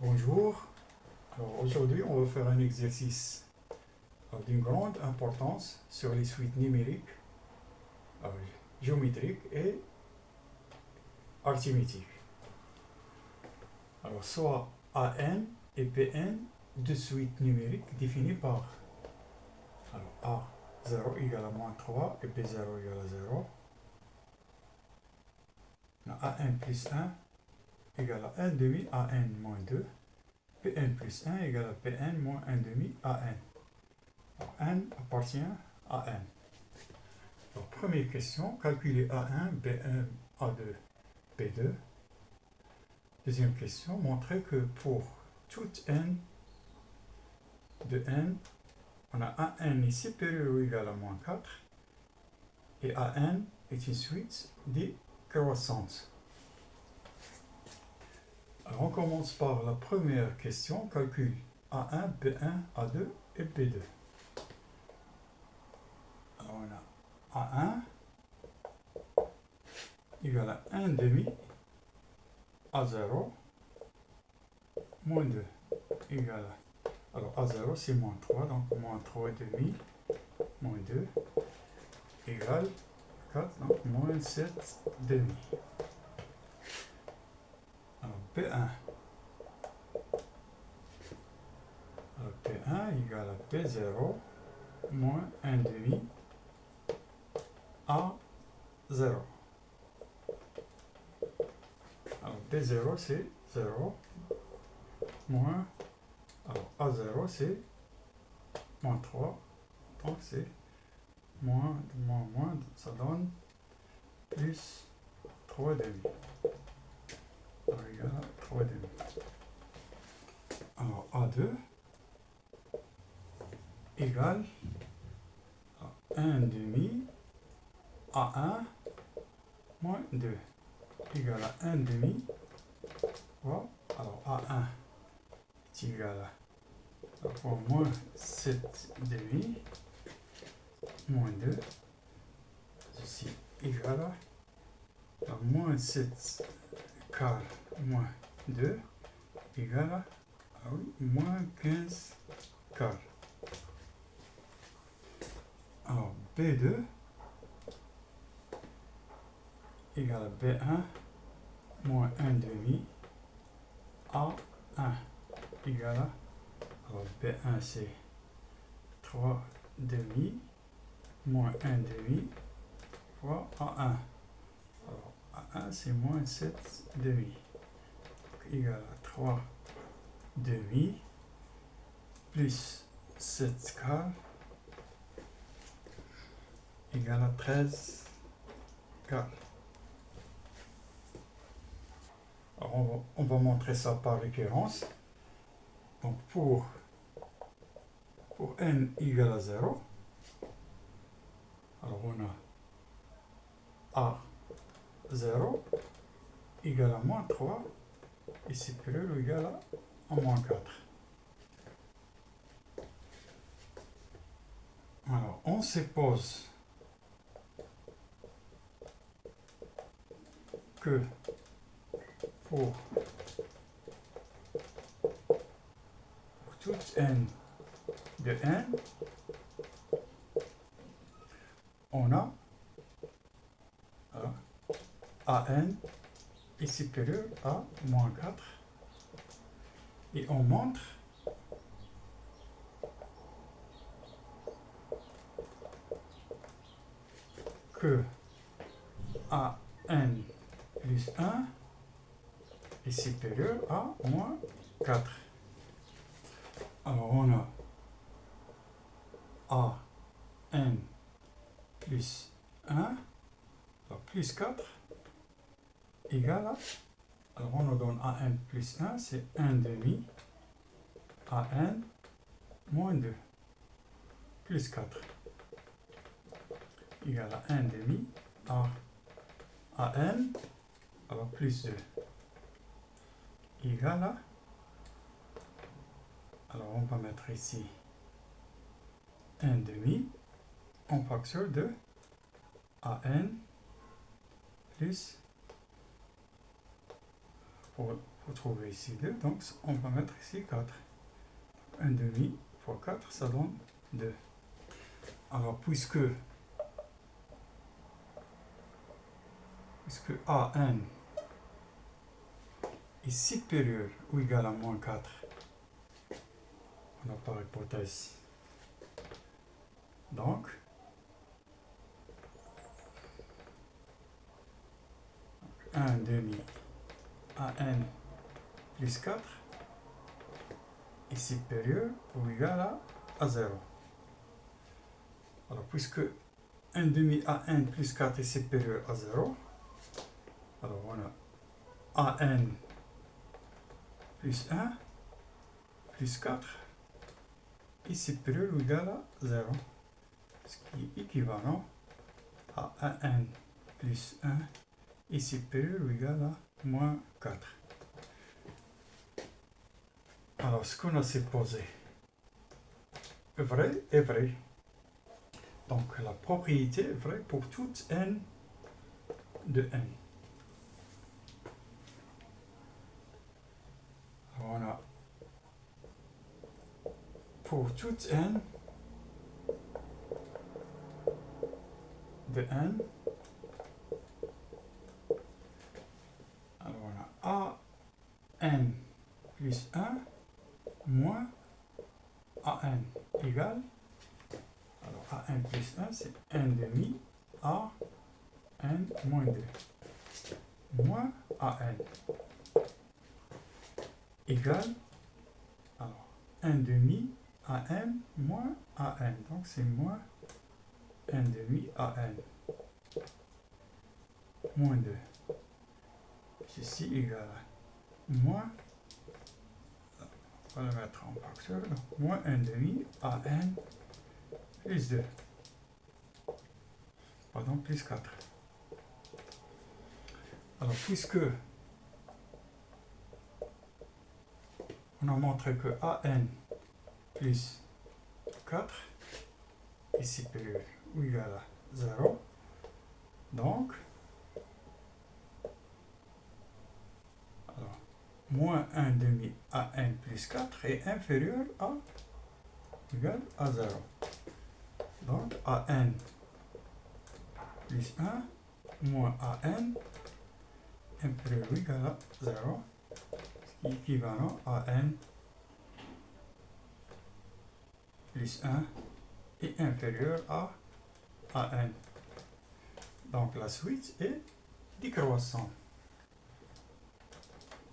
Bonjour. Alors aujourd'hui, on va faire un exercice d'une grande importance sur les suites numériques, euh, géométriques et arithmétiques. Alors soit AN et PN, deux suites numériques définies par A0 égale à moins 3 et B0 égale à 0. AN plus 1 égale à 1 demi AN moins 2. Pn plus 1 égale à Pn moins 1 demi AN. N appartient à N. Donc, première question, calculer A1, B1, A2, B2. Deuxième question, montrer que pour toute N de N, on a AN est supérieur ou égal à moins 4 et AN est une suite décroissante. Alors on commence par la première question, calcul A1, B1, A2 et B2. Alors on a A1 égale à 1 demi A0 moins 2 égale à... Alors A0 c'est moins 3, donc moins 3 demi moins 2 égale 4, donc moins 7 demi. Alors P1. Alors P1 égale à P0 moins 1 demi A0. Alors P0 c'est 0 moins, alors A0 c'est moins 3, donc c'est moins, ça donne plus 3 demi. Alors égal à 3 demi. Alors A2 égale à 1 demi A1 moins 2 égale à 1 demi. Voilà. Alors A1 est égal à moins 7 demi moins 2. Ceci égale à moins 7 quart moins 2 égale à moins 15 quart. Alors B2 égale à B1 moins 1 demi A1 égale à, alors B1 c'est 3 demi moins 1 demi fois A1. Alors A1 c'est moins 7 demi. Donc, égal à 3 demi plus 7 quart égale à 13 quart. Alors on va montrer ça par récurrence. Donc pour n égale à 0, alors on a A0 égale à moins 3 et supérieur ou égal à moins 4. Alors on suppose que pour toute n de n, on a AN est supérieur à moins 4 et on montre que AN plus 1 est supérieur à moins 4. Alors on a AN plus 1, plus 4 égale à, alors on nous donne AN plus 1, c'est 1 demi AN moins 2 plus 4 égale à 1 demi AN, alors plus 2 égale à, alors on va mettre ici 1 demi en facteur de AN plus, pour Vous trouvez ici 2, donc on va mettre ici 4. 1 demi fois 4, ça donne 2. Alors, puisque AN est supérieur ou égal à moins 4, on a par hypothèse. Donc, un demi AN plus 4 est supérieur ou égal à 0. Alors, puisque 1 demi AN plus 4 est supérieur à 0, alors on a AN plus 1 plus 4 est supérieur ou égal à 0, ce qui est équivalent à AN plus 1 est supérieur ou égal à moins 4. Alors, ce qu'on a supposé vrai est vrai. Donc, la propriété est vraie pour toute n de n. Alors, on a pour toute n de n, alors on a AN plus 1 moins AN égale, alors AN plus 1 c'est 1 demi AN moins 2 moins AN égale, alors 1 demi AN moins AN, donc c'est moins 1 demi AN moins 2. Ceci égale à moins, on va le mettre en facteur, donc moins 1 demi AN plus 2, pardon, plus 4. Alors, puisque on a montré que AN plus 4 est supérieur ou égal à 0, donc, alors, moins 1 demi AN plus 4 est inférieur à égal à 0. Donc, AN plus 1 moins AN inférieur ou égal à 0, ce qui est équivalent à AN plus 1 est inférieur à AN. Donc, la suite est décroissante.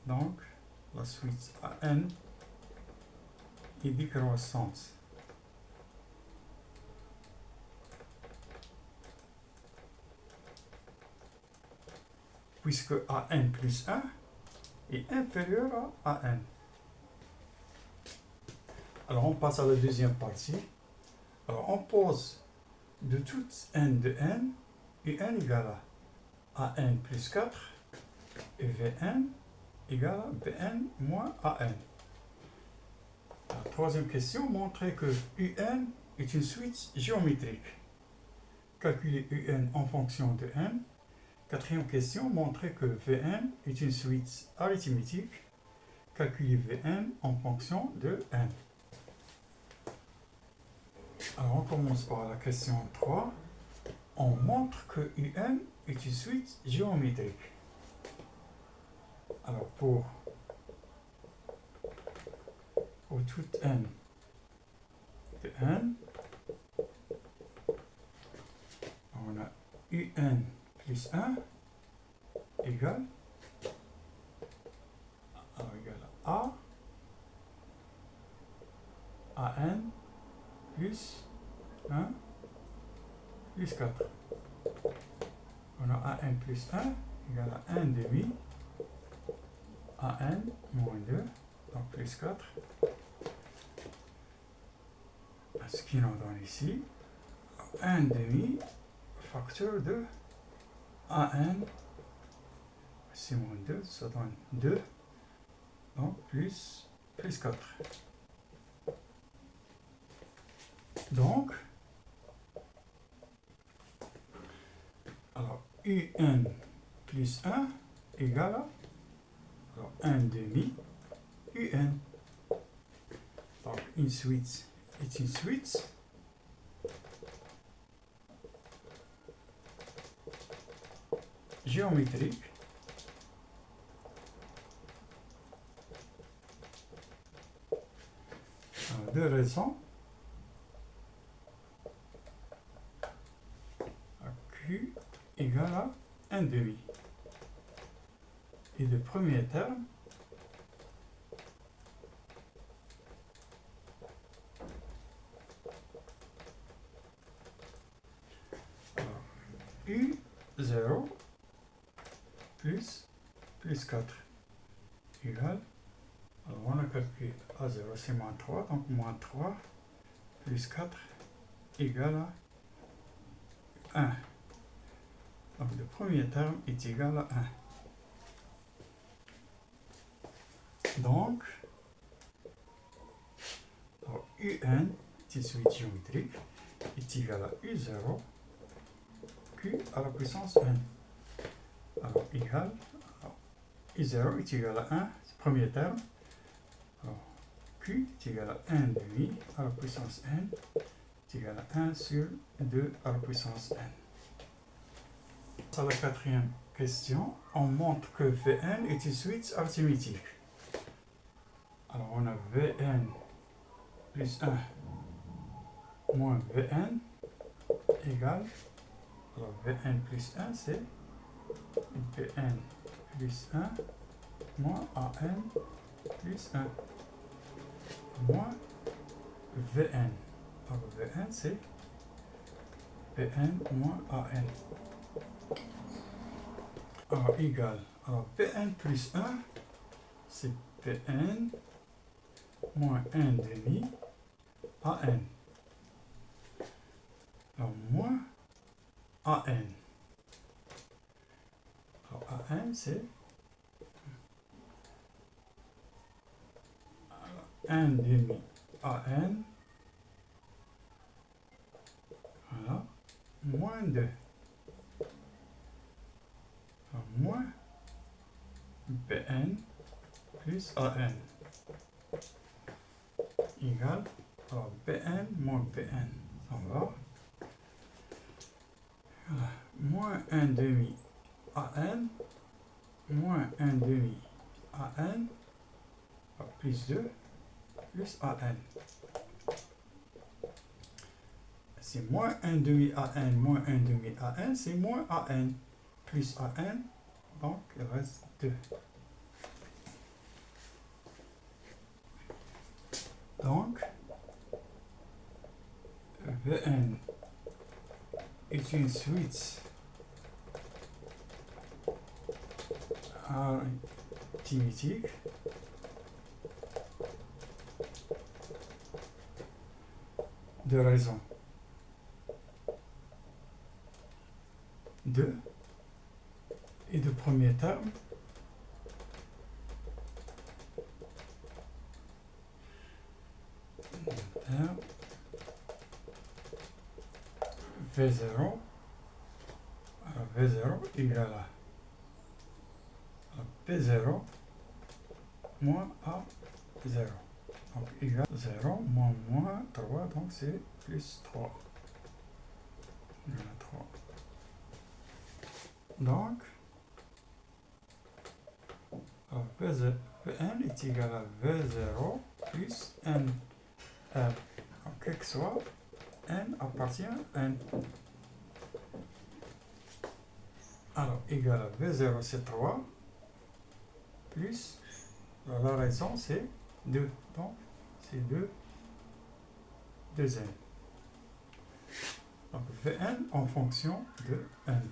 Donc, la suite AN est décroissante. Puisque AN plus 1 est inférieur à AN. Alors, on passe à la deuxième partie. Alors, on pose de toute n de n, un égale à AN plus 4 et Vn égale à Bn moins AN. La troisième question montre que Un est une suite géométrique. Calculer Un en fonction de n. Quatrième question montre que Vn est une suite arithmétique. Calculer Vn en fonction de n. Alors, on commence par la question 3. On montre que Un est une suite géométrique. Alors, pour toute n de n, on a Un plus 1 égale, à AN plus 1 plus 4. On a AN plus 1 égale à 1 demi AN moins 2, donc plus 4. Ce qui nous donne ici 1 demi facteur de AN, c'est moins 2, ça donne 2, donc plus 4. Donc, alors Un plus 1 égale à, Alors 1 demi un. Donc une suite est une suite. Géométrique. De raison Q égale à 1 demi. Et le premier terme U0 plus 4 égale, alors on a calculé A0 c'est moins 3, donc moins 3 plus 4 égale à 1. Donc le premier terme est égal à 1. Donc, UN, une suite géométrique, est égal à U0 Q à la puissance n. Alors, égal, U0 est égal à 1, c'est le premier terme. Alors, Q est égal à 1 demi à la puissance n, est égal à 1 sur 2 à la puissance n. À la quatrième question, on montre que Vn est une suite arithmétique. Alors, on a Vn plus 1 moins Vn égale, alors Vn plus 1 c'est Vn plus 1 moins An plus 1 moins Vn. Alors Vn c'est Vn moins An. Alors égal, alors Vn plus 1 c'est Vn moins 1 demi An. Alors moins An. Alors An c'est 1 demi An, voilà, moins 2. Alors moins Bn plus An égale, alors Bn moins Bn, ça va. Voilà. Moins 1 demi An, moins 1 demi An, plus 2, plus An. C'est moins 1 demi An, moins 1 demi An, c'est moins An, plus An, donc il reste 2. Donc, Vn est une suite arithmétique de raison 2 et de premier terme V0, alors V0 égale à P0 moins A0. Donc égal 0 moins 3, donc c'est plus 3. Voilà, 3. Donc, Vn est égal à V0 plus N R. Donc, quel que soit, N appartient à N. Alors, égal à V0 c'est 3, plus, la raison c'est 2. Donc, c'est 2N. Donc, Vn en fonction de N.